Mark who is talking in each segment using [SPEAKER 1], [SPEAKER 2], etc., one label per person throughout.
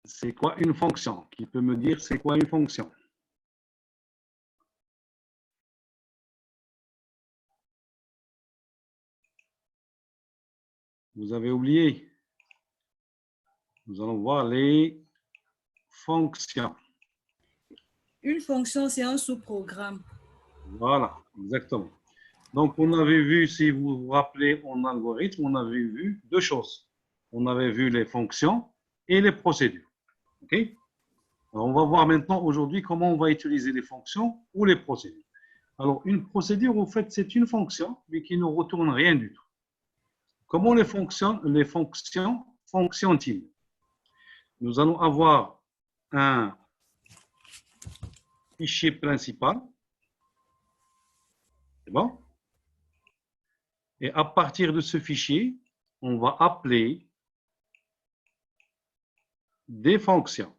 [SPEAKER 1] c'est quoi une fonction? Qui peut me dire c'est quoi une fonction? Vous avez oublié? Nous allons voir les fonctions.
[SPEAKER 2] Une fonction, c'est un sous-programme.
[SPEAKER 1] Voilà, exactement. Donc, on avait vu, si vous vous rappelez, en algorithme, on avait vu deux choses. On avait vu les fonctions et les procédures. OK? Alors, on va voir maintenant, aujourd'hui, comment on va utiliser les fonctions ou les procédures. Alors, une procédure, en fait, c'est une fonction, mais qui ne retourne rien du tout. Comment les fonctions fonctionnent-ils? Nous allons avoir un fichier principal. C'est bon? Et à partir de ce fichier, on va appeler des fonctions.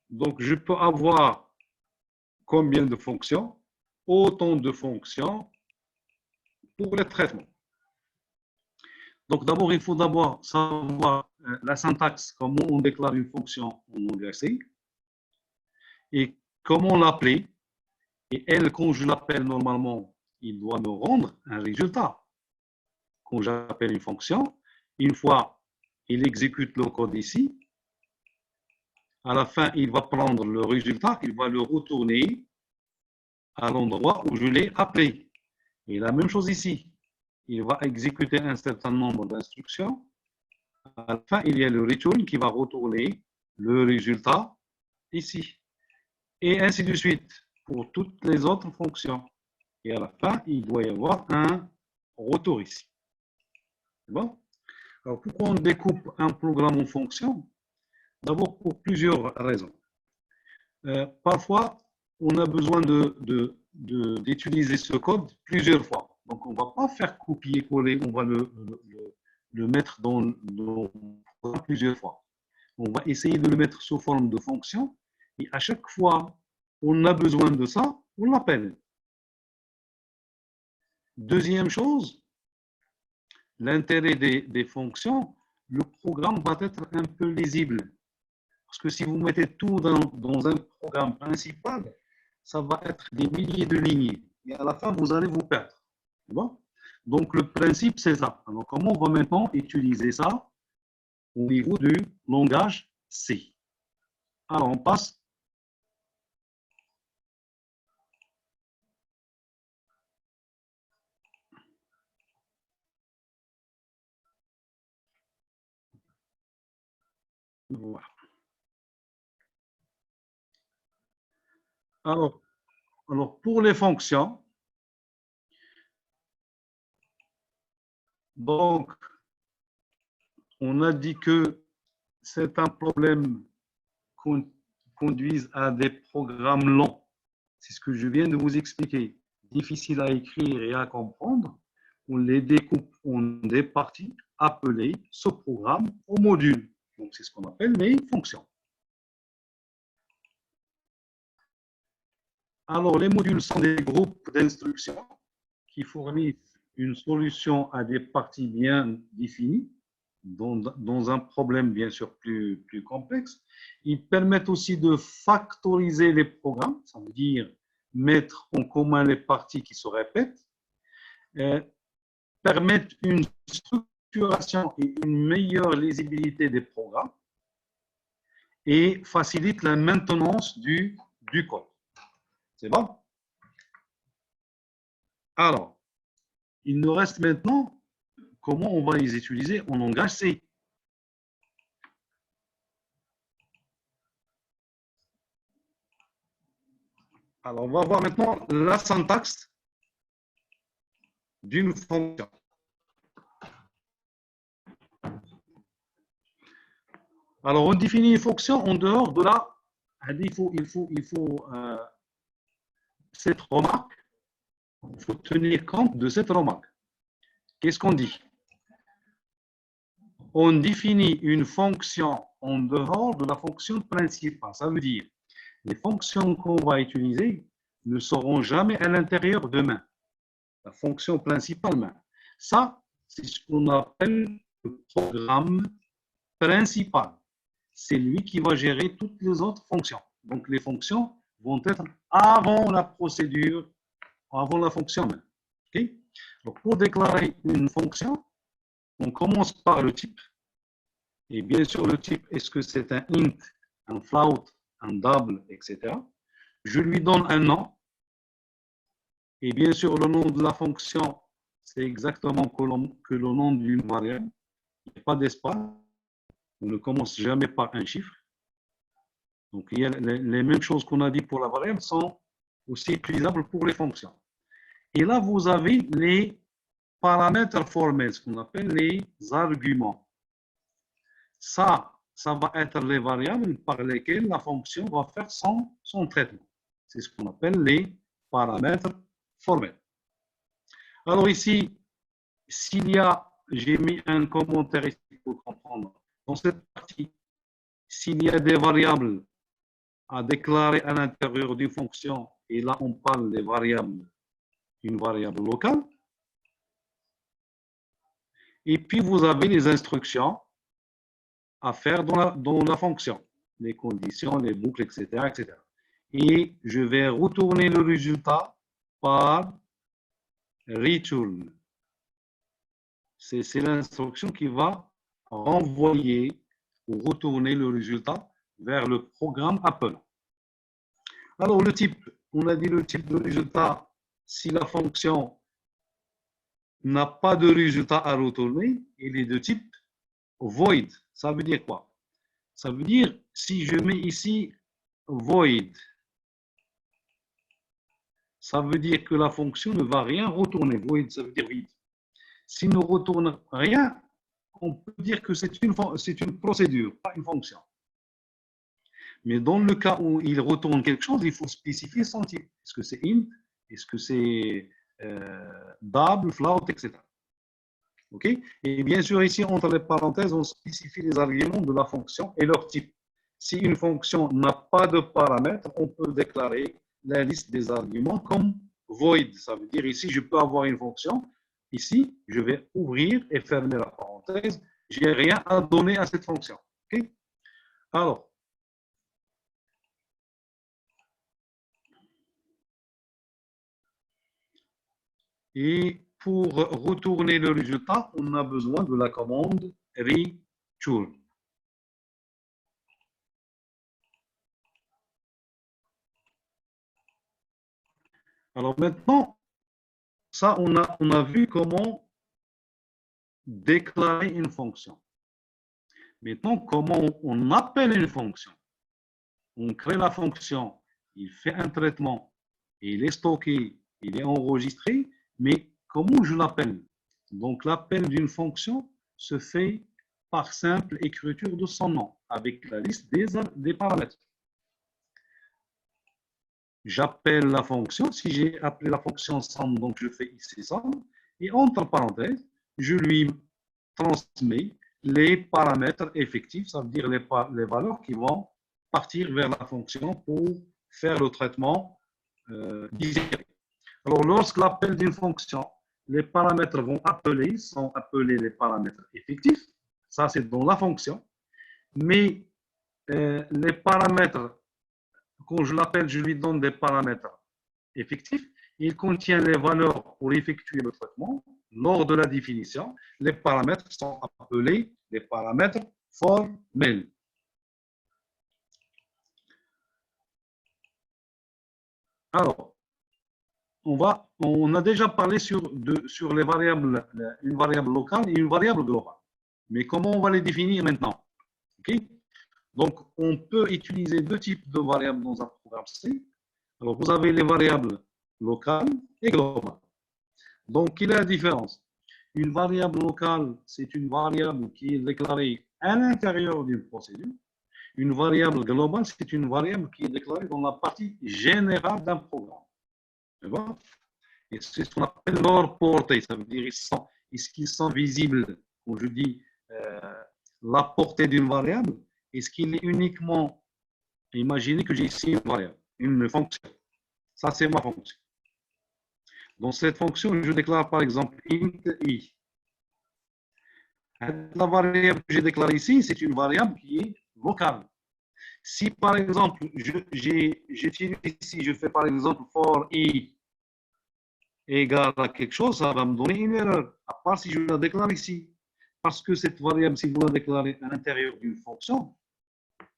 [SPEAKER 1] Donc, je peux avoir combien de fonctions? Autant de fonctions pour les traitements. Donc, d'abord, il faut d'abord savoir la syntaxe, comment on déclare une fonction en langage C, et comment l'appeler. Et elle, quand je l'appelle normalement, il doit me rendre un résultat. Quand j'appelle une fonction, une fois il exécute le code ici, à la fin, il va prendre le résultat, il va le retourner à l'endroit où je l'ai appelé. Et la même chose ici. Il va exécuter un certain nombre d'instructions. À la fin, il y a le return qui va retourner le résultat ici. Et ainsi de suite pour toutes les autres fonctions. Et à la fin, il doit y avoir un retour ici. C'est bon? Alors, pourquoi on découpe un programme en fonctions? D'abord, pour plusieurs raisons. Parfois, on a besoin d'utiliser ce code plusieurs fois. Donc, on ne va pas faire copier-coller, on va le mettre dans plusieurs fois. On va essayer de le mettre sous forme de fonction. Et à chaque fois, on a besoin de ça, on l'appelle. Deuxième chose, l'intérêt des fonctions, le programme va être un peu lisible. Parce que si vous mettez tout dans un programme principal, ça va être des milliers de lignes. Et à la fin, vous allez vous perdre. Bon? Donc, le principe, c'est ça. Alors, comment on va maintenant utiliser ça au niveau du langage C? Alors, on passe. Voilà. Alors, pour les fonctions, donc, on a dit que c'est un problème qui conduit à des programmes longs. C'est ce que je viens de vous expliquer. Difficile à écrire et à comprendre. On les découpe en des parties appelées ce programme au module. Donc, c'est ce qu'on appelle les fonctions. Alors, les modules sont des groupes d'instructions qui fournissent une solution à des parties bien définies dans un problème bien sûr plus complexe. Ils permettent aussi de factoriser les programmes, ça veut dire mettre en commun les parties qui se répètent, permettent une structuration et une meilleure lisibilité des programmes et facilitent la maintenance du code. C'est bon? Alors, il nous reste maintenant comment on va les utiliser en langage C. Alors, on va voir maintenant la syntaxe d'une fonction. Alors, on définit une fonction en dehors de la... Il faut cette remarque, il faut tenir compte de cette remarque. Qu'est-ce qu'on dit? On définit une fonction en dehors de la fonction principale. Ça veut dire les fonctions qu'on va utiliser ne seront jamais à l'intérieur de main. La fonction principale main. Ça, c'est ce qu'on appelle le programme principal. C'est lui qui va gérer toutes les autres fonctions. Donc, les fonctions vont être avant la procédure, avant la fonction même. Okay? Donc, pour déclarer une fonction, on commence par le type. Et bien sûr, le type, est-ce que c'est un int, un float, un double, etc. Je lui donne un nom. Et bien sûr, le nom de la fonction, c'est exactement que le nom d'une variable. Il n'y a pas d'espace. On ne commence jamais par un chiffre. Donc, il y a les mêmes choses qu'on a dit pour la variable sont aussi utilisables pour les fonctions. Et là, vous avez les paramètres formels, ce qu'on appelle les arguments. Ça va être les variables par lesquelles la fonction va faire son traitement. C'est ce qu'on appelle les paramètres formels. Alors ici, j'ai mis un commentaire ici pour comprendre. Dans cette partie, s'il y a des variables à déclarer à l'intérieur d'une fonction, et là on parle des variables, une variable locale, et puis vous avez les instructions à faire dans la fonction, les conditions, les boucles, etc., etc. Et je vais retourner le résultat par return. C'est l'instruction qui va renvoyer ou retourner le résultat vers le programme Apple. Alors, le type, on a dit le type de résultat, si la fonction n'a pas de résultat à retourner, il est de type void. Ça veut dire quoi? Ça veut dire, si je mets ici void, ça veut dire que la fonction ne va rien retourner. Void, ça veut dire vide. S'il ne retourne rien, on peut dire que c'est une procédure, pas une fonction. Mais dans le cas où il retourne quelque chose, il faut spécifier son type. Est-ce que c'est int? Est-ce que c'est double, float, etc. OK? Et bien sûr, ici, entre les parenthèses, on spécifie les arguments de la fonction et leur type. Si une fonction n'a pas de paramètres, on peut déclarer la liste des arguments comme void. Ça veut dire ici, je peux avoir une fonction. Ici, je vais ouvrir et fermer la parenthèse. Je n'ai rien à donner à cette fonction. OK? Alors, et pour retourner le résultat, on a besoin de la commande return. Alors maintenant, ça, on a vu comment déclarer une fonction. Maintenant, comment on appelle une fonction? On crée la fonction, il fait un traitement, il est stocké, il est enregistré, mais comment je l'appelle? Donc, l'appel d'une fonction se fait par simple écriture de son nom, avec la liste des paramètres. J'appelle la fonction, si j'ai appelé la fonction somme, donc je fais ici somme, et entre parenthèses, je lui transmets les paramètres effectifs, ça veut dire les valeurs qui vont partir vers la fonction pour faire le traitement désiré. Alors, lorsque l'appel d'une fonction, les paramètres sont appelés les paramètres effectifs, ça c'est dans la fonction, mais les paramètres, quand je l'appelle, je lui donne des paramètres effectifs, il contient les valeurs pour effectuer le traitement. Lors de la définition, les paramètres sont appelés les paramètres formels. Alors, on a déjà parlé sur les variables, une variable locale et une variable globale. Mais comment on va les définir maintenant? Okay? Donc, on peut utiliser deux types de variables dans un programme C. Alors, vous avez les variables locales et globales. Donc, quelle est la différence? Une variable locale, c'est une variable qui est déclarée à l'intérieur d'une procédure. Une variable globale, c'est une variable qui est déclarée dans la partie générale d'un programme. D'accord? Et c'est ce qu'on appelle leur portée. Ça veut dire est-ce qu'ils sont visibles, quand je dis la portée d'une variable, est-ce qu'il est uniquement, imaginez que j'ai ici une variable, une fonction. Ça, c'est ma fonction. Dans cette fonction, je déclare par exemple int i. La variable que j'ai déclarée ici, c'est une variable qui est locale. Si par exemple, j'utilise ici, je fais par exemple for i égale à quelque chose, ça va me donner une erreur, à part si je la déclare ici. Parce que cette variable, si vous la déclarez à l'intérieur d'une fonction,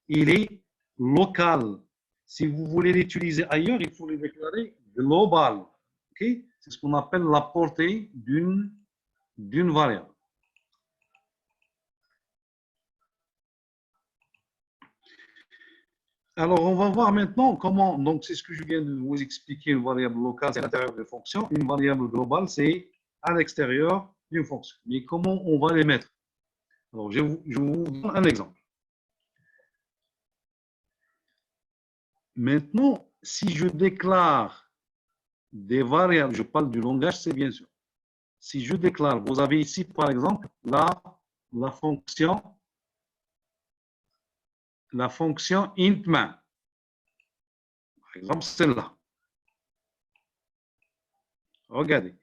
[SPEAKER 1] il est local. Si vous voulez l'utiliser ailleurs, il faut le déclarer global. Okay? C'est ce qu'on appelle la portée d'une variable. Alors, on va voir maintenant comment, donc c'est ce que je viens de vous expliquer, une variable locale, c'est à l'intérieur d'une fonction, une variable globale, c'est à l'extérieur d'une fonction. Mais comment on va les mettre? Alors, je vous donne un exemple. Maintenant, si je déclare des variables, je parle du langage, c'est bien sûr. Si je déclare, vous avez ici, par exemple, la fonction int_main. Par exemple, celle-là. Regardez.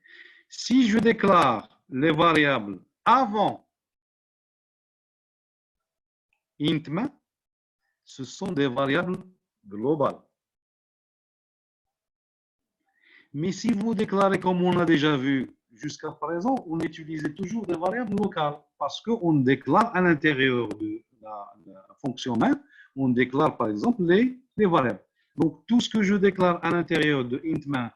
[SPEAKER 1] Si je déclare les variables avant int_main, ce sont des variables globales. Mais si vous déclarez, comme on a déjà vu jusqu'à présent, on utilisait toujours des variables locales parce qu'on déclare à l'intérieur de la fonction main, on déclare par exemple les variables. Donc tout ce que je déclare à l'intérieur de int_main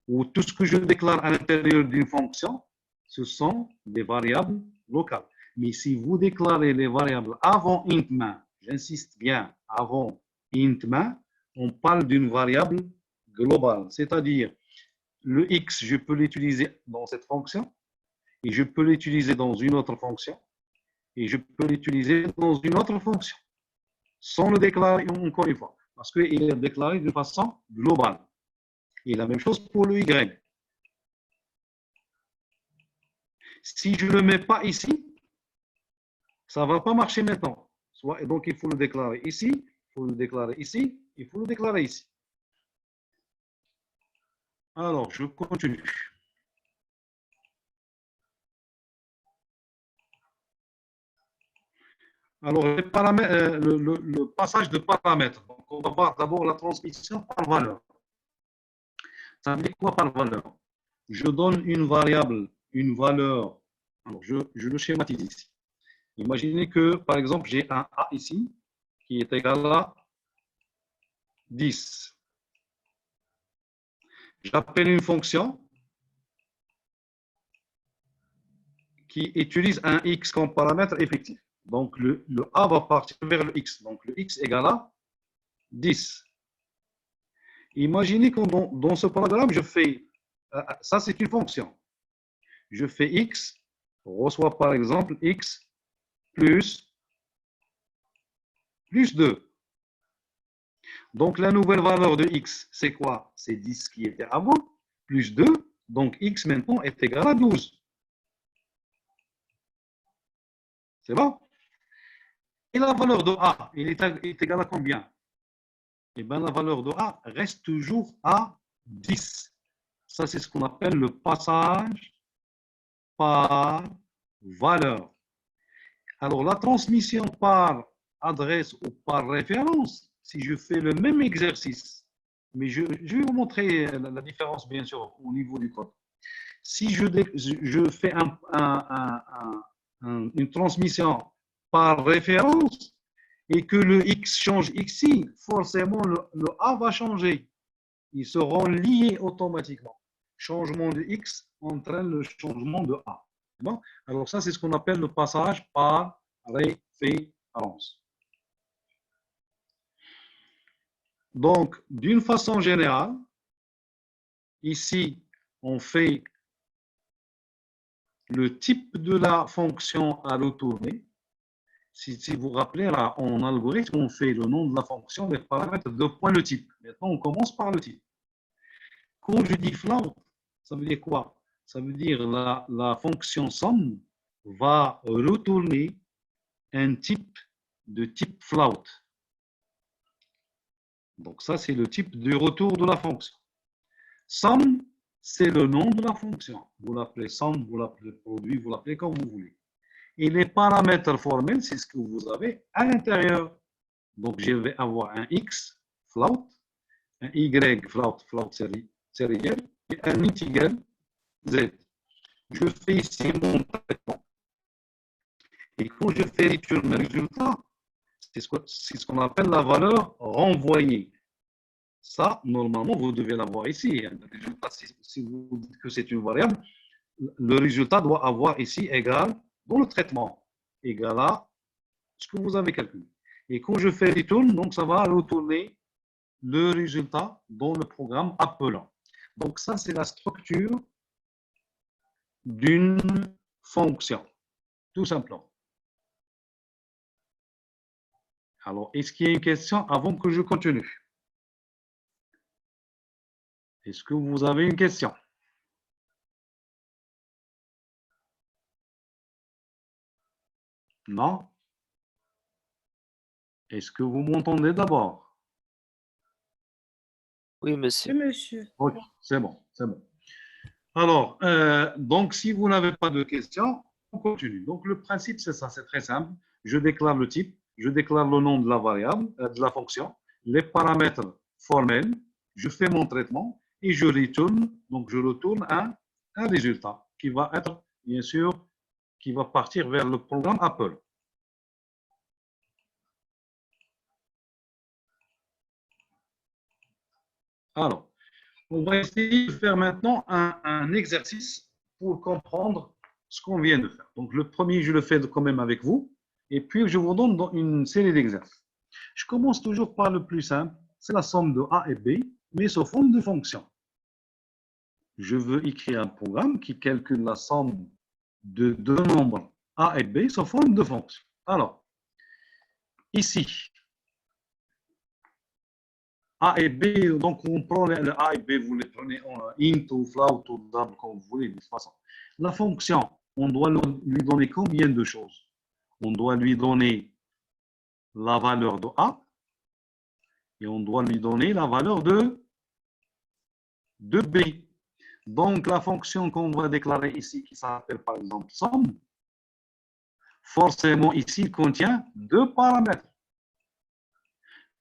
[SPEAKER 1] ou tout ce que je déclare à l'intérieur d'une fonction, ce sont des variables locales. Mais si vous déclarez les variables avant int_main, j'insiste bien, avant int_main, on parle d'une variable globale, c'est-à-dire le x, je peux l'utiliser dans cette fonction et je peux l'utiliser dans une autre fonction et je peux l'utiliser dans une autre fonction sans le déclarer encore une fois parce qu'il est déclaré de façon globale. Et la même chose pour le y. Si je ne le mets pas ici, ça ne va pas marcher maintenant. Donc, il faut le déclarer ici, il faut le déclarer ici, il faut le déclarer ici. Alors, je continue. Alors, le passage de paramètres. Donc, on va voir d'abord la transmission par valeur. Ça veut dire quoi par valeur? Je donne une variable, une valeur. Alors, je le schématise ici. Imaginez que, par exemple, j'ai un A ici qui est égal à 10. J'appelle une fonction qui utilise un x comme paramètre effectif. Donc, le A va partir vers le x. Donc, le x égale à 10. Imaginez que dans ce programme, je fais, ça c'est une fonction. Je fais x, reçoit par exemple x plus 2. Donc, la nouvelle valeur de x, c'est quoi? C'est 10 qui était avant, plus 2. Donc, x maintenant est égal à 12. C'est bon? Et la valeur de a, il est égal à combien? Eh bien, la valeur de a reste toujours à 10. Ça, c'est ce qu'on appelle le passage par valeur. Alors, la transmission par adresse ou par référence, si je fais le même exercice, mais je vais vous montrer la différence, bien sûr, au niveau du code. Si je fais une transmission par référence et que le x change ici, forcément, le a va changer. Ils seront liés automatiquement. Changement de x entraîne le changement de a. Bon, alors ça, c'est ce qu'on appelle le passage par référence. Donc, d'une façon générale, ici, on fait le type de la fonction à retourner. Si vous vous rappelez, là, en algorithme, on fait le nom de la fonction, les paramètres, 2 points, le type. Maintenant, on commence par le type. Quand je dis float, ça veut dire quoi? Ça veut dire la fonction sum va retourner un type de type float. Donc ça, c'est le type de retour de la fonction. Sum, c'est le nom de la fonction. Vous l'appelez somme, vous l'appelez produit, vous l'appelez comme vous voulez. Et les paramètres formels, c'est ce que vous avez à l'intérieur. Donc, je vais avoir un x, float, un y, float, c'est réel, et un integral, z. Je fais ici mon traitement. Et quand je fais return le résultat, c'est ce qu'on appelle la valeur renvoyée. Ça, normalement, vous devez l'avoir ici. Le résultat, si vous dites que c'est une variable, le résultat doit avoir ici égal dans le traitement, égal à ce que vous avez calculé. Et quand je fais return, donc ça va retourner le résultat dans le programme appelant. Donc ça, c'est la structure d'une fonction, tout simplement. Alors, est-ce qu'il y a une question avant que je continue? Est-ce que vous avez une question? Non? Est-ce que vous m'entendez d'abord?
[SPEAKER 3] Oui,
[SPEAKER 2] Oui,
[SPEAKER 3] monsieur.
[SPEAKER 2] monsieur.
[SPEAKER 1] Ok, c'est bon, c'est bon. Alors, donc, si vous n'avez pas de questions, on continue. Donc, le principe, c'est ça, c'est très simple. Je déclare le type, je déclare le nom de la variable, de la fonction, les paramètres formels, je fais mon traitement et je retourne, donc je retourne un résultat qui va être, bien sûr, qui va partir vers le programme Apple. Alors, on va essayer de faire maintenant un exercice pour comprendre ce qu'on vient de faire. Donc, le premier, je le fais quand même avec vous, et puis je vous donne une série d'exercices. Je commence toujours par le plus simple, c'est la somme de A et B, mais sous forme de fonction. Je veux écrire un programme qui calcule la somme de deux nombres A et B sous forme de fonction. Alors, ici, A et B, donc on prend le A et B, vous les prenez en int ou float ou double, comme vous voulez, de toute façon. La fonction, on doit lui donner combien de choses? On doit lui donner la valeur de A et on doit lui donner la valeur de B. Donc, la fonction qu'on va déclarer ici, qui s'appelle par exemple somme, forcément ici contient deux paramètres.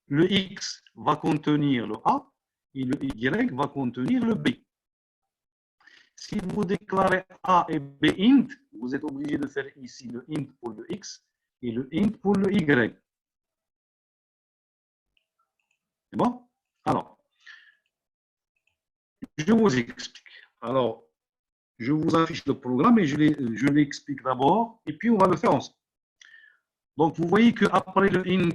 [SPEAKER 1] Le x va contenir le A et le y va contenir le B. Si vous déclarez A et B int, vous êtes obligé de faire ici le int pour le x et le int pour le y. C'est bon? Alors, je vous explique. Alors, je vous affiche le programme et je l'explique d'abord et puis on va le faire ensemble. Donc, vous voyez qu'après le int,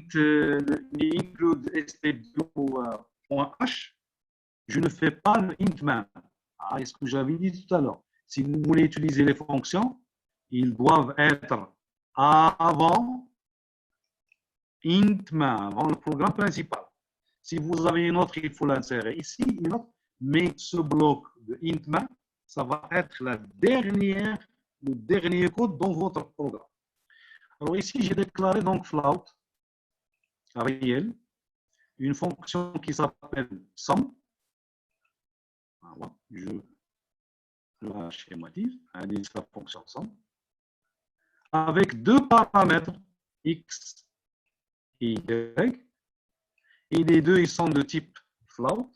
[SPEAKER 1] include st2.h, je ne fais pas le int main. Ah, est-ce que j'avais dit tout à l'heure? Si vous voulez utiliser les fonctions, ils doivent être avant int main, avant le programme principal. Si vous avez une autre, il faut l'insérer ici, une autre, mais ce bloc de int main, ça va être le dernier code dans votre programme. Alors ici, j'ai déclaré donc float réel, une fonction qui s'appelle sum. Voilà, je la schématise, c'est la fonction sum, avec deux paramètres, x et y, et les deux, ils sont de type float,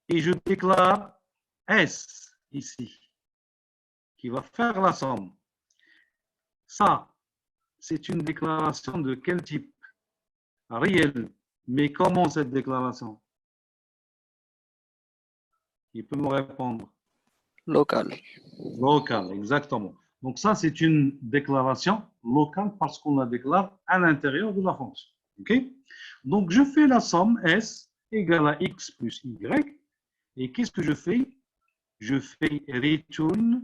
[SPEAKER 1] et je déclare s ici, qui va faire la somme. Ça, c'est une déclaration de quel type? Réel. Mais comment cette déclaration? Il peut me répondre.
[SPEAKER 3] Local.
[SPEAKER 1] Local, exactement. Donc ça, c'est une déclaration locale parce qu'on la déclare à l'intérieur de la fonction. OK? Donc, je fais la somme S égale à X plus Y. Et qu'est-ce que je fais? Je fais return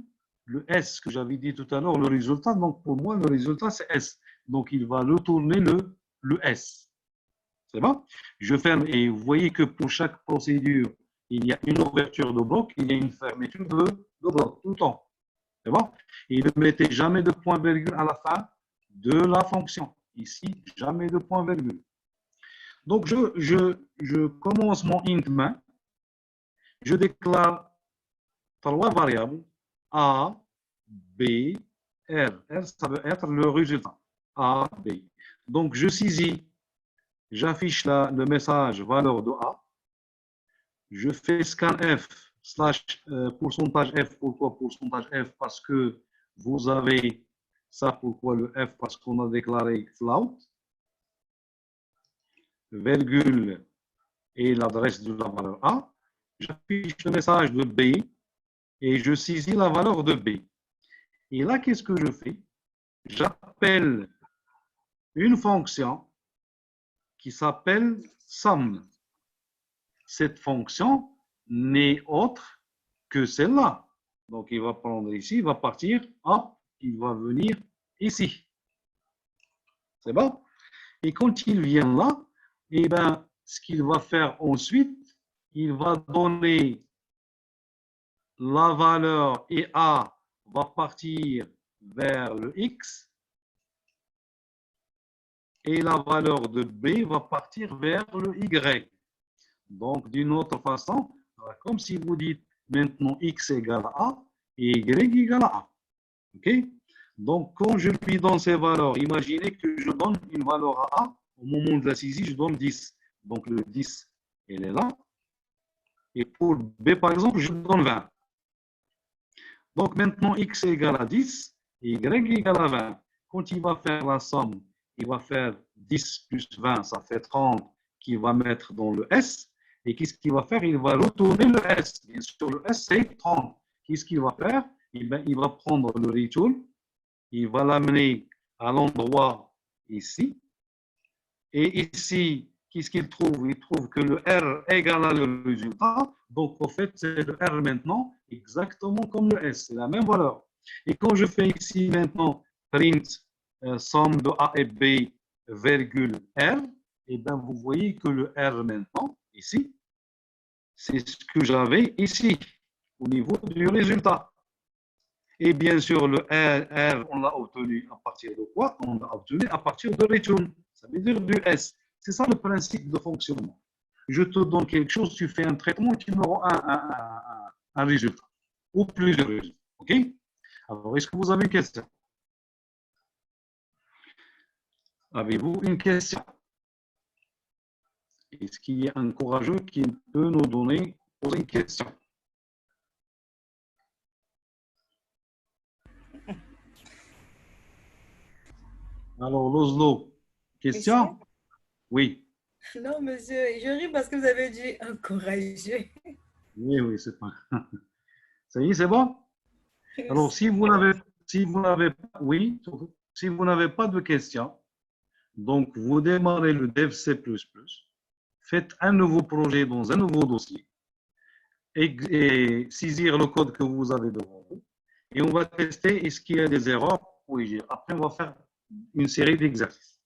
[SPEAKER 1] le S que j'avais dit tout à l'heure, le résultat. Donc, pour moi, le résultat, c'est S. Donc, il va retourner le S. C'est bon? Je ferme et vous voyez que pour chaque procédure, il y a une ouverture de bloc, il y a une fermeture de bloc tout le temps. C'est bon? Et ne mettez jamais de point-virgule à la fin de la fonction. Ici, jamais de point-virgule. Donc, je commence mon int main. Je déclare trois variables, A, B, R. R, ça veut être le résultat. A, B. Donc, je saisis, j'affiche le message valeur de A. Je fais scanf slash pourcentage F. Pourquoi pourcentage F? Parce que vous avez ça. Pourquoi le F? Parce qu'on a déclaré float, virgule et l'adresse de la valeur A. J'affiche le message de B et je saisis la valeur de B. Et là, qu'est-ce que je fais? J'appelle une fonction qui s'appelle sum. Cette fonction n'est autre que celle-là. Donc, il va prendre ici, il va partir, hop, il va venir ici. C'est bon? Et quand il vient là, eh ben, ce qu'il va faire ensuite, il va donner la valeur et A va partir vers le X et la valeur de B va partir vers le Y. Donc, d'une autre façon, comme si vous dites maintenant X égale à A et Y égale à A. OK? Donc, quand je lui donne ces valeurs, imaginez que je donne une valeur à A, au moment de la saisie, je donne 10. Donc, le 10, elle est là. Et pour B, par exemple, je donne 20. Donc, maintenant, X égale à 10 et Y égale à 20. Quand il va faire la somme, il va faire 10 plus 20, ça fait 30, qu'il va mettre dans le S. Et qu'est-ce qu'il va faire? Il va retourner le S. Bien sûr, le S, c'est 30. Qu'est-ce qu'il va faire? Il va prendre le return, il va l'amener à l'endroit ici. Et ici, qu'est-ce qu'il trouve? Il trouve que le R égale à le résultat. Donc, en fait, c'est le R maintenant, exactement comme le S. C'est la même valeur. Et quand je fais ici maintenant print somme de A et B, virgule R, et bien vous voyez que le R maintenant, ici, c'est ce que j'avais ici, au niveau du résultat. Et bien sûr, le R, on l'a obtenu à partir de quoi? On l'a obtenu à partir de return. Ça veut dire du S. C'est ça le principe de fonctionnement. Je te donne quelque chose, tu fais un traitement, tu me rends un résultat. Ou plusieurs résultats. OK? Alors, est-ce que vous avez une question? Avez-vous une question? Est-ce qu'il y a un courageux qui peut nous poser une question? Alors, Loslo,
[SPEAKER 2] Monsieur?
[SPEAKER 1] question? Oui.
[SPEAKER 2] Non, monsieur, je ris parce que vous avez dit encourager.
[SPEAKER 1] Oui, oui, c'est pas. Ça y est, c'est bon? Alors, oui, si vous n'avez pas de questions, donc vous démarrez le dev C++, faites un nouveau projet dans un nouveau dossier et saisir le code que vous avez devant vous. Et on va tester est-ce qu'il y a des erreurs pour corriger. Après, on va faire une série d'exercices.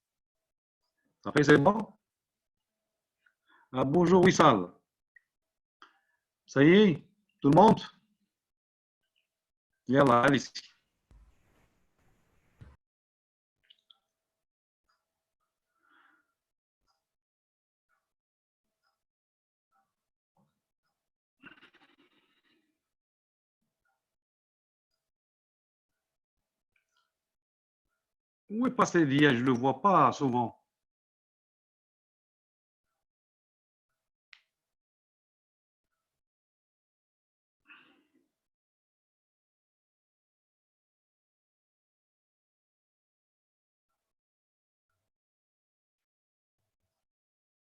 [SPEAKER 1] Après, c'est bon? Ah, bonjour Wissal. Ça y est, tout le monde? Yallah, allez-y. Où est passé Dia? Je ne le vois pas souvent.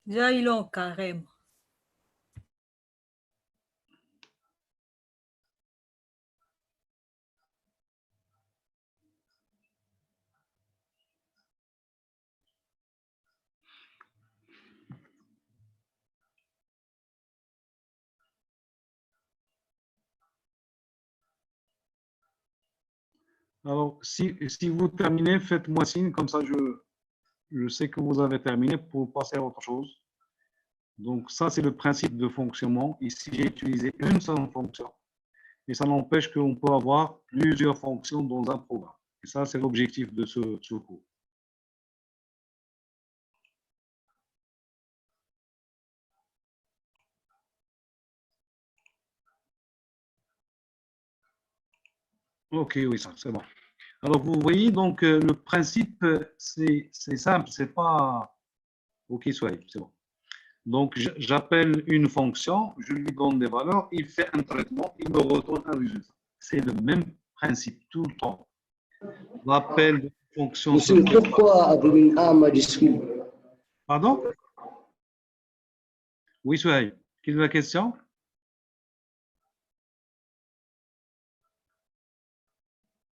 [SPEAKER 2] Déjà, ils l'ont carrément.
[SPEAKER 1] Alors, si vous terminez, faites-moi signe, comme ça je sais que vous avez terminé pour passer à autre chose. Donc, ça, c'est le principe de fonctionnement. Ici, j'ai utilisé une seule fonction. Et ça n'empêche qu'on peut avoir plusieurs fonctions dans un programme. Et ça, c'est l'objectif de ce cours. Ok, oui, ça, c'est bon. Alors, vous voyez, donc, le principe, c'est simple, c'est pas... Ok, soit, c'est bon. Donc, j'appelle une fonction, je lui donne des valeurs, il fait un traitement, il me retourne un résultat. C'est le même principe tout le temps. L'appel de fonction se
[SPEAKER 3] Monsieur,
[SPEAKER 1] passe par...
[SPEAKER 3] pourquoi avec une A majuscule?
[SPEAKER 1] Pardon? Oui, Souhaïb. Quelle est la question?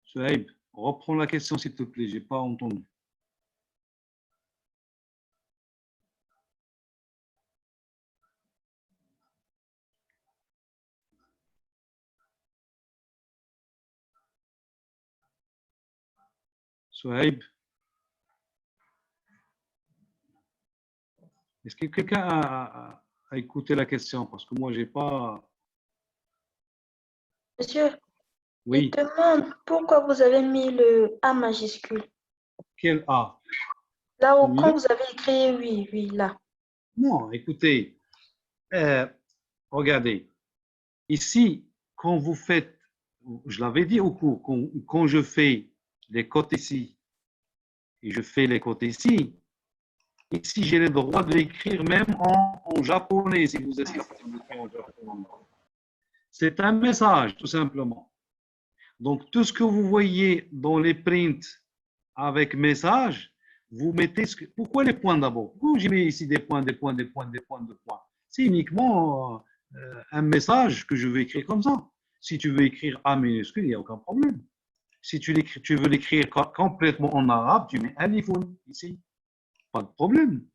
[SPEAKER 1] Souhaïb, reprends la question, s'il te plaît, je n'ai pas entendu. Souhaïb, est-ce que quelqu'un a écouté la question? Parce que moi, je n'ai pas...
[SPEAKER 4] Monsieur, il
[SPEAKER 1] Oui,
[SPEAKER 4] demande pourquoi vous avez mis le A majuscule.
[SPEAKER 1] quel A?
[SPEAKER 4] Là où,
[SPEAKER 1] Celui-là?
[SPEAKER 4] quand vous avez écrit oui, oui, là.
[SPEAKER 1] Non, écoutez, euh, regardez, ici, quand vous faites, je l'avais dit au cours, quand je fais les côtés ici et je fais les côtés ici, ici, j'ai le droit de l'écrire même en japonais, si vous êtes capable de l'écrire en japonais. C'est un message, tout simplement. Donc, tout ce que vous voyez dans les prints avec message, vous mettez ce que... Pourquoi les points d'abord? Pourquoi j'ai mis ici des points, des points, des points, des points, des points? C'est uniquement un message que je vais écrire comme ça. Si tu veux écrire A minuscule, il n'y a aucun problème. Si tu veux l'écrire complètement en arabe, tu mets alifoun ici. Pas de problème.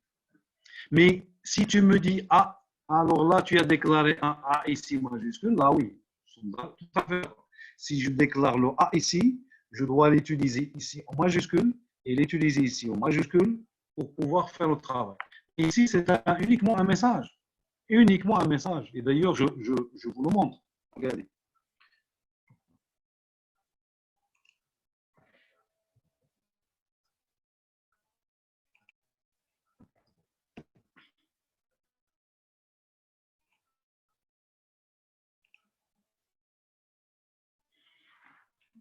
[SPEAKER 1] Mais si tu me dis A, alors là, tu as déclaré un A ici majuscule, là oui, tout à fait. Si je déclare le A ici, je dois l'utiliser ici en majuscule et l'utiliser ici en majuscule pour pouvoir faire le travail. Ici, c'est uniquement un message. Uniquement un message. Et d'ailleurs, je vous le montre. Regardez.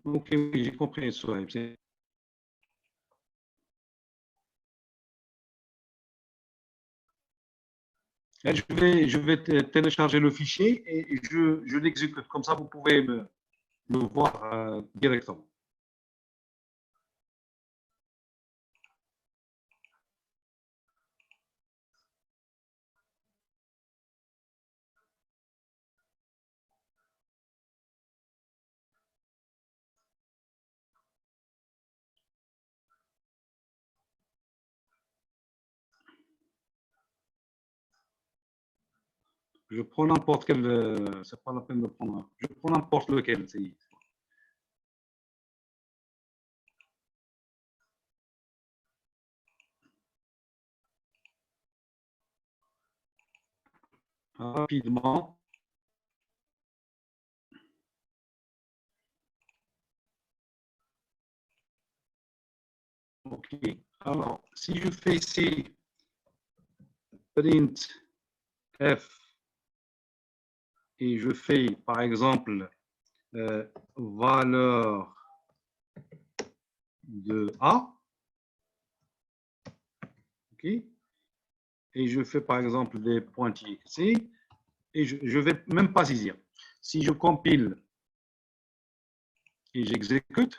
[SPEAKER 1] Ok, oui, j'ai compris, Sohaib. Je vais télécharger le fichier et je l'exécute. Comme ça, vous pouvez le voir directement. Je prends n'importe quel, c'est pas la peine de prendre. Je prends n'importe lequel. Rapidement. Ok. Alors, si je fais ici print f et je fais par exemple valeur de a, ok, et je fais par exemple des pointillés ici, et je ne vais même pas saisir. Si je compile et j'exécute,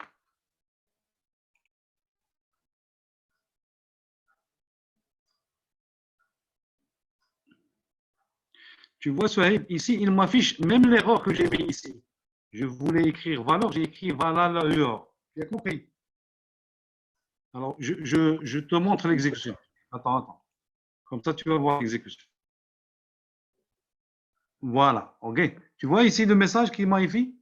[SPEAKER 1] tu vois, Souhaib, ici, il m'affiche même l'erreur que j'ai mis ici. Je voulais écrire valeur, j'ai écrit valeur. Tu as compris? Alors, je te montre l'exécution. Attends. Comme ça, tu vas voir l'exécution. Voilà, ok. Tu vois ici le message qui m'a écrit?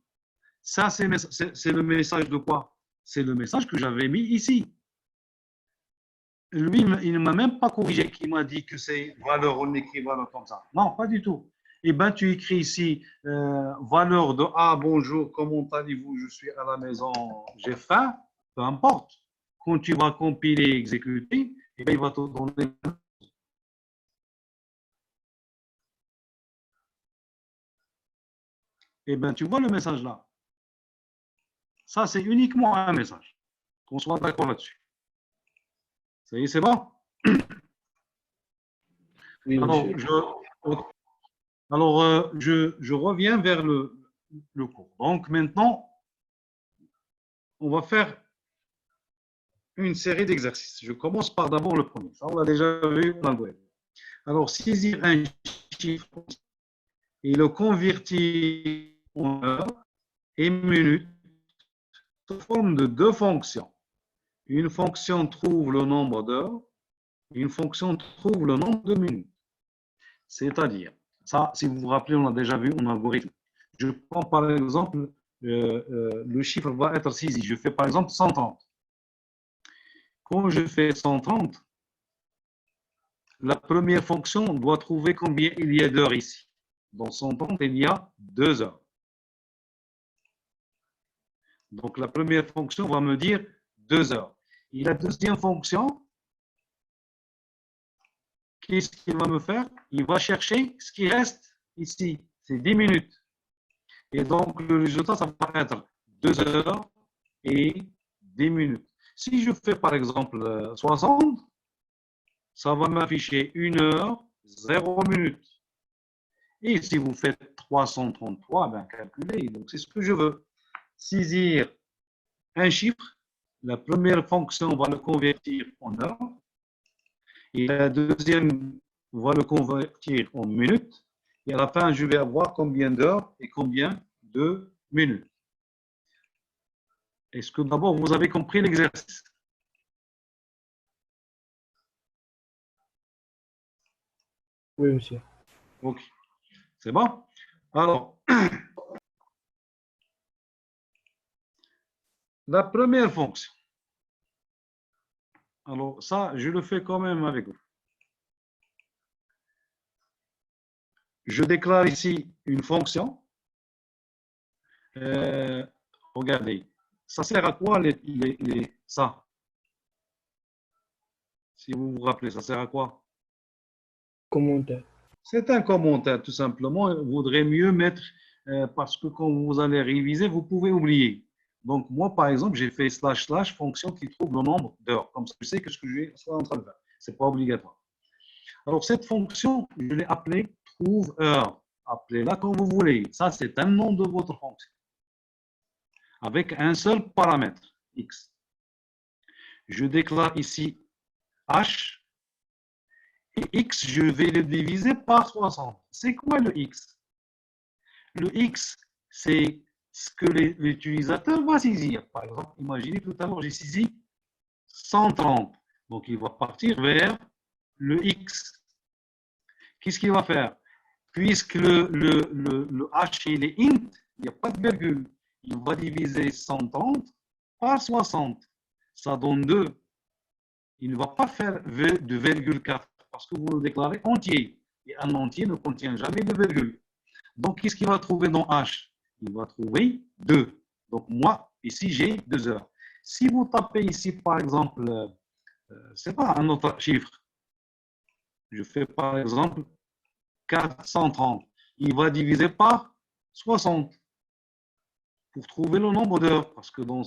[SPEAKER 1] Ça, c'est le message de quoi? C'est le message que j'avais mis ici. Lui, il ne m'a même pas corrigé, qu'il m'a dit que c'est valeur, on écrit valeur comme ça. Non, pas du tout. Eh bien, tu écris ici valeur de A, bonjour, comment allez-vous? Je suis à la maison, j'ai faim, peu importe. Quand tu vas compiler et exécuter, eh bien, il va te donner. Eh bien, tu vois le message là. Ça, c'est uniquement un message. Qu'on soit d'accord là-dessus. Ça y est, c'est bon?
[SPEAKER 3] Oui,
[SPEAKER 1] Alors,
[SPEAKER 3] monsieur.
[SPEAKER 1] je reviens vers le cours. Donc, maintenant, on va faire une série d'exercices. Je commence par d'abord le premier. Ça, on l'a déjà vu dans le web. Alors, saisir un chiffre et le convertir en heures et minutes sous forme de deux fonctions. Une fonction trouve le nombre d'heures, une fonction trouve le nombre de minutes. C'est-à-dire, ça, si vous vous rappelez, on a déjà vu un algorithme. Je prends par exemple, le chiffre va être saisi. Je fais par exemple 130. Quand je fais 130, la première fonction doit trouver combien il y a d'heures ici. Dans 130, il y a 2 heures. Donc, la première fonction va me dire 2 heures. Et la deuxième fonction, qu'est-ce qu'il va me faire? Il va chercher ce qui reste ici. C'est 10 minutes. Et donc, le résultat, ça va être 2 heures et 10 minutes. Si je fais par exemple 60, ça va m'afficher 1 heure, 0 minutes. Et si vous faites 333, ben calculez. Donc, c'est ce que je veux. Saisir un chiffre, la première fonction va le convertir en heure et la deuxième va le convertir en minutes. Et à la fin, je vais avoir combien d'heures et combien de minutes. Est-ce que d'abord, vous avez compris l'exercice?
[SPEAKER 3] Oui, monsieur.
[SPEAKER 1] Ok, c'est bon? Alors, la première fonction. Alors, ça, je le fais quand même avec vous. Je déclare ici une fonction. Regardez, ça sert à quoi ça? Si vous vous rappelez, ça sert à quoi?
[SPEAKER 3] Commentaire.
[SPEAKER 1] C'est un commentaire, tout simplement. Il vaudrait mieux mettre, parce que quand vous allez réviser, vous pouvez oublier. Donc, moi, par exemple, j'ai fait // fonction qui trouve le nombre d'heures. Comme ça, je sais que ce que je suis en train de faire. Ce n'est pas obligatoire. Alors, cette fonction, je l'ai appelée trouve heure. Appelez-la comme vous voulez. Ça, c'est un nom de votre fonction. Avec un seul paramètre, x. Je déclare ici h. Et x, je vais le diviser par 60. C'est quoi le x? Le x, c'est ce que l'utilisateur va saisir. Par exemple, imaginez tout à l'heure, j'ai saisi 130. Donc, il va partir vers le x. Qu'est-ce qu'il va faire? Puisque le h, il est int, il n'y a pas de virgule. Il va diviser 130 par 60. Ça donne 2. Il ne va pas faire de virgule 4 parce que vous le déclarez entier. Et un entier ne contient jamais de virgule. Donc, qu'est-ce qu'il va trouver dans H? Il va trouver 2. Donc, moi, ici, j'ai 2 heures. Si vous tapez ici, par exemple, c'est pas un autre chiffre. Je fais, par exemple, 430. Il va diviser par 60 pour trouver le nombre d'heures. Parce que dans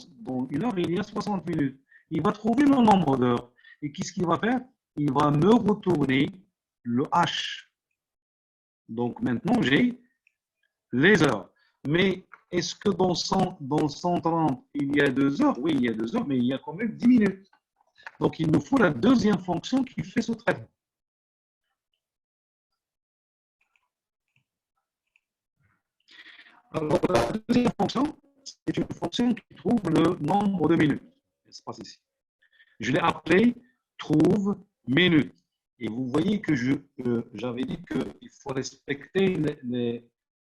[SPEAKER 1] une heure, il y a 60 minutes. Il va trouver le nombre d'heures. Et qu'est-ce qu'il va faire? Il va me retourner le H. Donc, maintenant, j'ai les heures. Mais est-ce que dans 130, il y a 2 heures? Oui, il y a 2 heures, mais il y a quand même 10 minutes. Donc, il nous faut la deuxième fonction qui fait ce traitement. Alors, la deuxième fonction, c'est une fonction qui trouve le nombre de minutes. Espace ici. Je l'ai appelée trouve minutes. Et vous voyez que j'avais dit qu'il faut respecter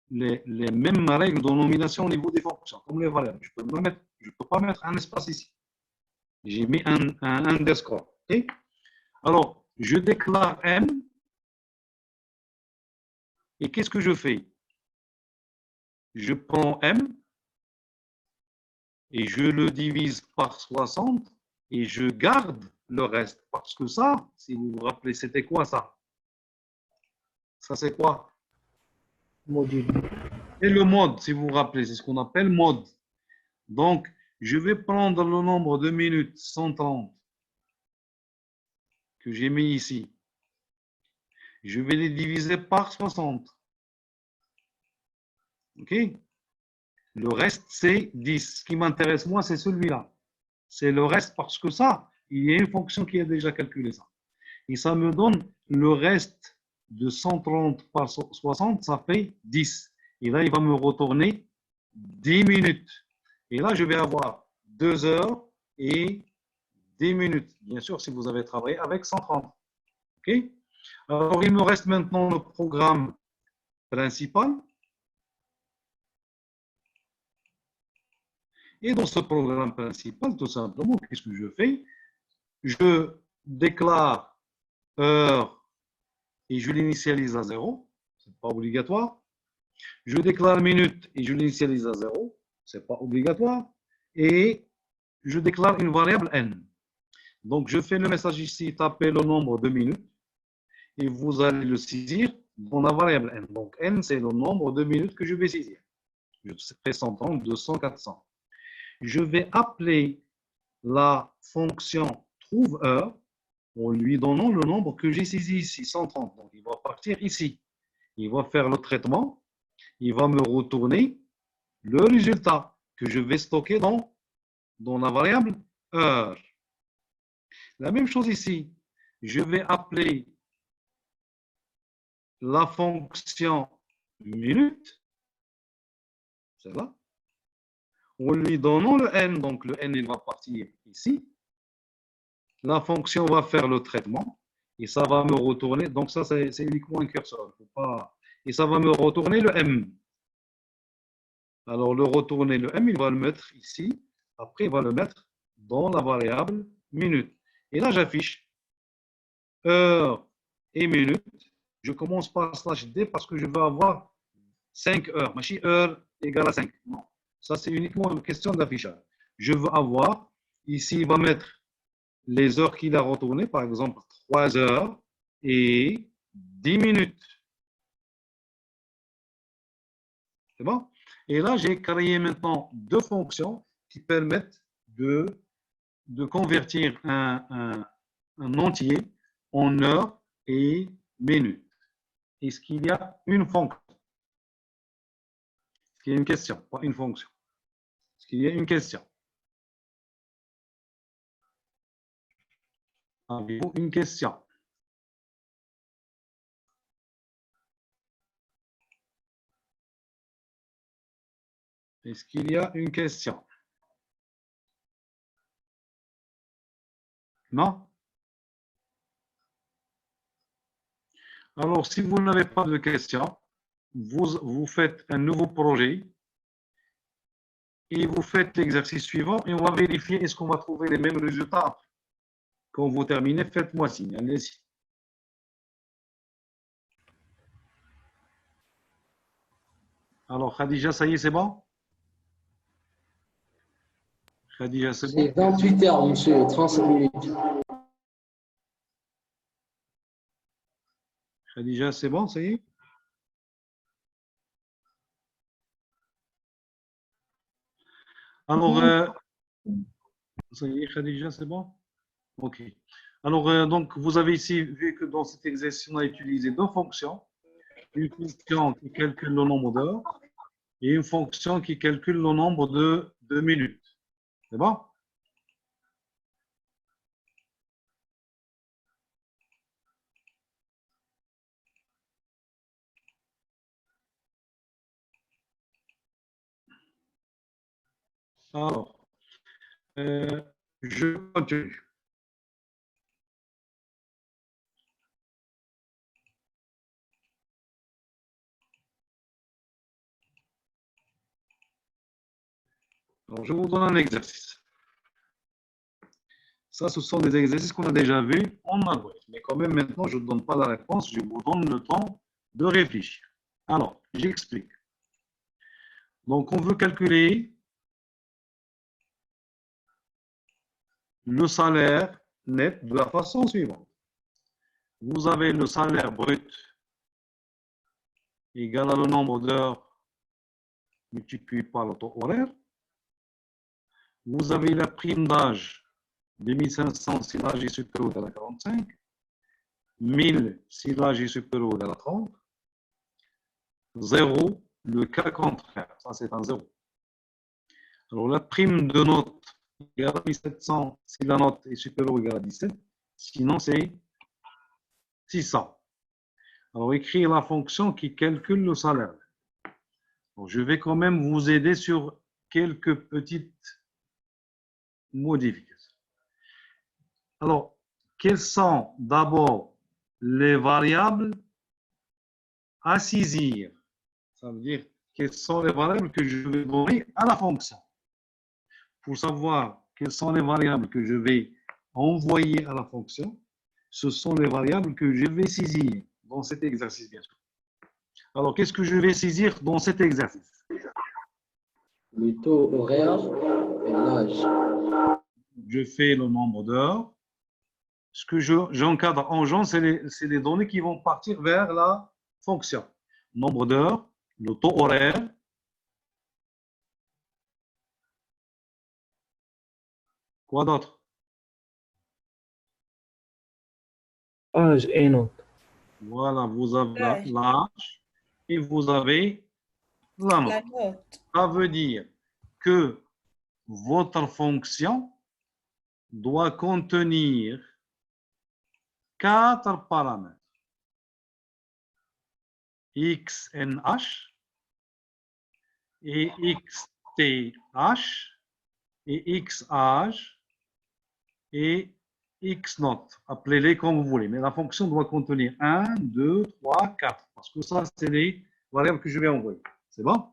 [SPEAKER 1] les mêmes règles de nomination au niveau des fonctions, comme les valeurs. Je ne peux pas mettre un espace ici. J'ai mis un underscore. Okay? Alors, je déclare M. Et qu'est-ce que je fais? Je prends M et je le divise par 60 et je garde le reste. Parce que ça, si vous vous rappelez, c'était quoi ça? Ça, c'est quoi?
[SPEAKER 3] Module.
[SPEAKER 1] Et le mode, si vous vous rappelez, c'est ce qu'on appelle mode. Donc, Je vais prendre le nombre de minutes 130 que j'ai mis ici. Je vais les diviser par 60. OK? Le reste, c'est 10. Ce qui m'intéresse, moi, c'est celui-là. C'est le reste parce que ça, il y a une fonction qui a déjà calculé ça. Et ça me donne le reste de 130 par 60, ça fait 10. Et là, il va me retourner 10 minutes. Et là, je vais avoir 2 heures et 10 minutes. Bien sûr, si vous avez travaillé avec 130. OK? Alors, il me reste maintenant le programme principal. Et dans ce programme principal, tout simplement, qu'est-ce que je fais? Je déclare heure et je l'initialise à 0. Ce n'est pas obligatoire. Je déclare minute et je l'initialise à 0. Ce n'est pas obligatoire. Et je déclare une variable n. Donc, je fais le message ici, taper le nombre de minutes et vous allez le saisir dans la variable n. Donc, n, c'est le nombre de minutes que je vais saisir. Je fais 130, 200, 400. Je vais appeler la fonction trouve heure en lui donnant le nombre que j'ai saisi ici, 130. Donc, il va partir ici. Il va faire le traitement. Il va me retourner le résultat que je vais stocker dans la variable heure. La même chose ici. Je vais appeler la fonction minute. C'est là. En lui donnant le n, donc le n, il va partir ici. La fonction va faire le traitement et ça va me retourner. Donc, ça, c'est uniquement un curseur. Faut pas, et ça va me retourner le m. Alors, le retourner le m, il va le mettre ici. Après, il va le mettre dans la variable minute. Et là, j'affiche heure et minute. Je commence par slash d parce que je veux avoir 5 heures. Machine heure égale à 5. Non. Ça, c'est uniquement une question d'affichage. Je veux avoir, ici, il va mettre les heures qu'il a retournées, par exemple, 3 heures et 10 minutes. C'est bon? Et là, j'ai créé maintenant deux fonctions qui permettent de convertir un entier en heures et minutes. Est-ce qu'il y a une fonction? Est-ce qu'il y a une question? Pas une fonction. Est-ce qu'il y a une question? Avez-vous une question? Est-ce qu'il y a une question? Non? Alors, si vous n'avez pas de questions, vous faites un nouveau projet et vous faites l'exercice suivant et on va vérifier est-ce qu'on va trouver les mêmes résultats après. Quand vous terminez, faites-moi signe. Allez-y. Alors, Khadija, ça y est, c'est bon? Khadija, c'est bon?
[SPEAKER 5] C'est 28 heures, monsieur, 35 minutes.
[SPEAKER 1] Khadija, c'est bon, ça y est? Alors, ça y est, Khadija, c'est bon? OK. Alors, donc, vous avez ici vu que dans cet exercice, on a utilisé deux fonctions. Une fonction qui calcule le nombre d'heures et une fonction qui calcule le nombre de minutes. C'est bon? Alors, je continue. Alors, je vous donne un exercice. Ça, ce sont des exercices qu'on a déjà vus en algorithme. Mais quand même, maintenant, je ne donne pas la réponse, je vous donne le temps de réfléchir. Alors, j'explique. Donc, on veut calculer le salaire net de la façon suivante. Vous avez le salaire brut égal à le nombre d'heures multiplié par le taux horaire. vous avez la prime d'âge de 1500 si l'âge est supérieur ou égal à 45, 1000 si l'âge est supérieur ou égal à 30, 0, le cas contraire, ça c'est un 0. Alors la prime de note égale à 1700 si la note est supérieure ou égale à 17, sinon c'est 600. Alors écrire la fonction qui calcule le salaire. Donc, je vais quand même vous aider sur quelques petites modifications. Alors, quelles sont d'abord les variables à saisir? Ça veut dire quelles sont les variables que je vais donner à la fonction. Pour savoir quelles sont les variables que je vais envoyer à la fonction, ce sont les variables que je vais saisir dans cet exercice, bien sûr. Alors, qu'est-ce que je vais saisir dans cet exercice?
[SPEAKER 5] Le taux horaire et l'âge.
[SPEAKER 1] Je fais le nombre d'heures. Ce que j'encadre en jaune, c'est les données qui vont partir vers la fonction. Nombre d'heures, le taux horaire, quoi d'autre?
[SPEAKER 3] Âge et note.
[SPEAKER 1] Voilà, vous avez
[SPEAKER 2] L'âge.
[SPEAKER 1] l'âge et vous avez la
[SPEAKER 2] La
[SPEAKER 1] note.
[SPEAKER 2] note.
[SPEAKER 1] Ça veut dire que votre fonction doit contenir 4 paramètres. XNH et XTH et XAge et Xnote. Appelez-les comme vous voulez. Mais la fonction doit contenir 1, 2, 3, 4. Parce que ça, c'est les variables que je vais envoyer. C'est bon?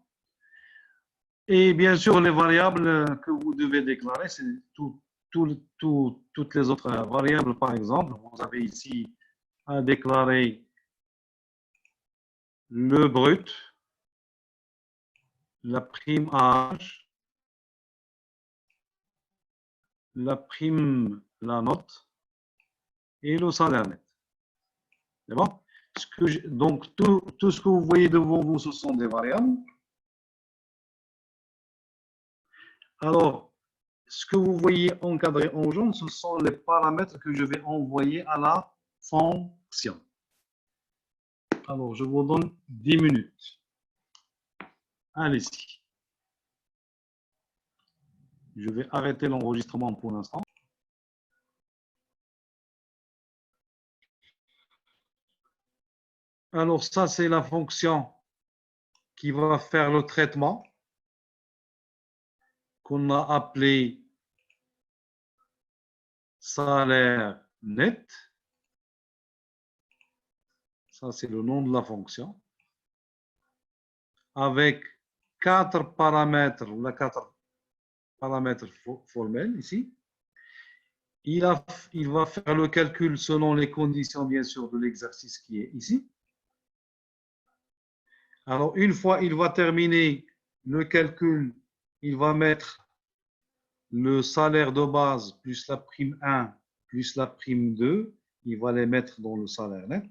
[SPEAKER 1] Et bien sûr, les variables que vous devez déclarer, c'est toutes les autres variables, par exemple. Vous avez ici à déclarer le brut, la prime âge, la prime, la note et le salaire net. C'est bon? Donc, tout ce que vous voyez devant vous, ce sont des variables. Alors, ce que vous voyez encadré en jaune, ce sont les paramètres que je vais envoyer à la fonction. Alors, je vous donne 10 minutes. Allez-y. Je vais arrêter l'enregistrement pour l'instant. Alors, ça, c'est la fonction qui va faire le traitement qu'on a appelé salaire net. Ça, c'est le nom de la fonction. Avec 4 paramètres, ou la 4 paramètres formels ici. Il va faire le calcul selon les conditions, bien sûr, de l'exercice qui est ici. Alors, une fois il va terminer le calcul, il va mettre le salaire de base plus la prime 1 plus la prime 2. Il va les mettre dans le salaire net.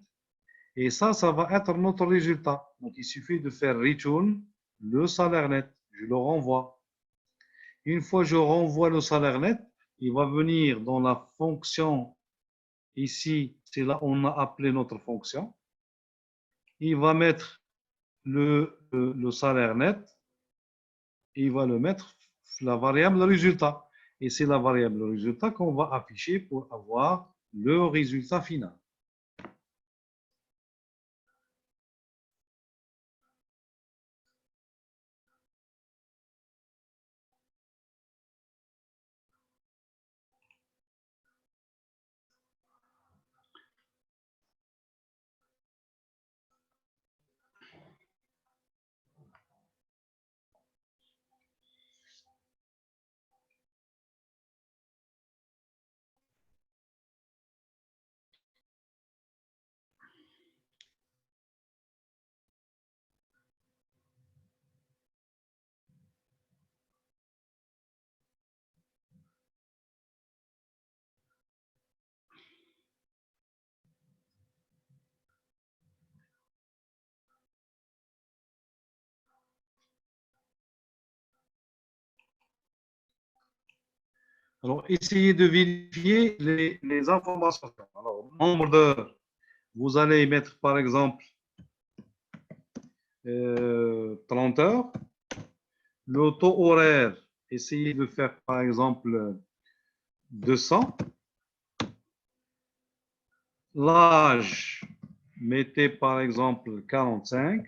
[SPEAKER 1] Et ça va être notre résultat. Donc, il suffit de faire return le salaire net. Je le renvoie. Une fois que je renvoie le salaire net, il va venir dans la fonction. Ici, c'est là on a appelé notre fonction. Il va mettre le salaire net. Il va le mettre la variable résultat. Et c'est la variable résultat qu'on va afficher pour avoir le résultat final. Alors, essayez de vérifier les informations. Alors, nombre d'heures, vous allez mettre par exemple 30 heures. Le taux horaire, essayez de faire par exemple 200. L'âge, mettez par exemple 45.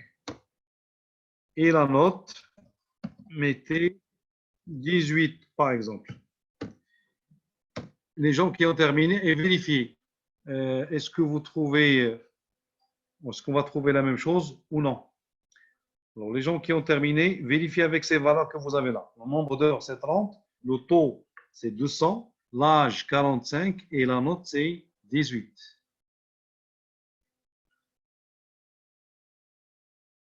[SPEAKER 1] Et la note, mettez 18 par exemple. Les gens qui ont terminé, et vérifiez. Est-ce que vous trouvez, est-ce qu'on va trouver la même chose ou non? Alors, les gens qui ont terminé, vérifiez avec ces valeurs que vous avez là. Le nombre d'heures, c'est 30. Le taux, c'est 200. L'âge, 45. Et la note, c'est 18.